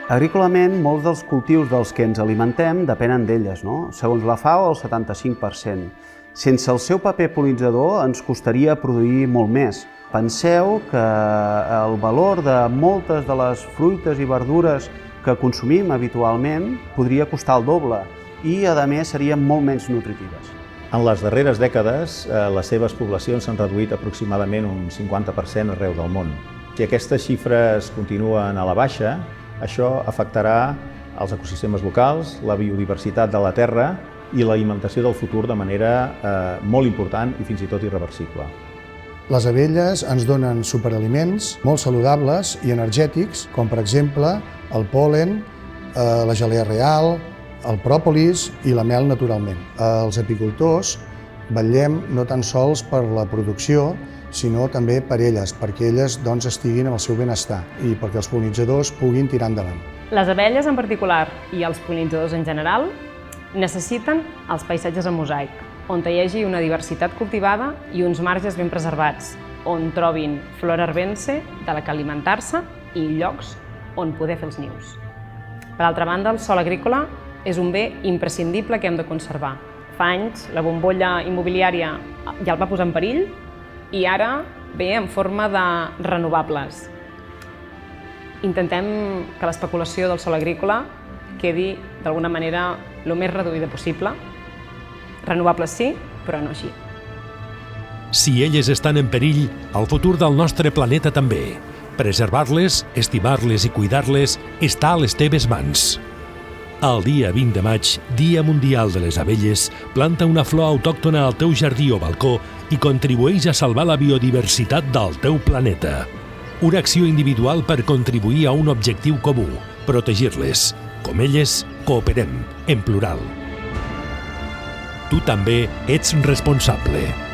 Agrícolament, molts dels cultius dels que ens alimentem depenen d'elles, no? Segons la FAO, el 75%. Sense el seu paper pol·linitzador ens costaria produir molt més. Penseu que el valor de moltes de les fruites i verdures que consumim habitualment podria costar el doble i, a més, serien molt menys nutritives. En les darreres dècades, les seves poblacions s'han reduït aproximadament un 50% arreu del món. Si aquestes xifres continuen a la baixa, això afectarà els ecosistemes locals, la biodiversitat de la terra i l'alimentació del futur de manera molt important i fins i tot irreversible. Les abelles ens donen superaliments molt saludables i energètics, com per exemple el pol·len, la gelea real, el pròpolis i la mel naturalment. Els apicultors vetllem no tan sols per la producció, sinó també per elles, perquè elles estiguin en el seu benestar i perquè els pol·linitzadors puguin tirar endavant. Les abelles en particular i els pol·linitzadors en general necessiten els paisatges en mosaic, on hi hagi una diversitat cultivada i uns marges ben preservats, on trobin flora herbense de la que alimentar-se i llocs on poder fer els nius. Per altra banda, el sòl agrícola és un bé imprescindible que hem de conservar. Fa anys la bombolla immobiliària ja el va posar en perill i ara ve en forma de renovables. Intentem que l'especulació del sòl agrícola quedi d'alguna manera el més reduïda possible. Renovables sí, però no així. Si elles estan en perill, el futur del nostre planeta també. Preservar-les, estimar-les i cuidar-les està a les teves mans. El dia 20 de maig, Dia Mundial de les Abelles, planta una flor autòctona al teu jardí o balcó i contribueix a salvar la biodiversitat del teu planeta. Una acció individual per contribuir a un objectiu comú, protegir-les. Com elles, cooperem, en plural. Tu també ets responsable.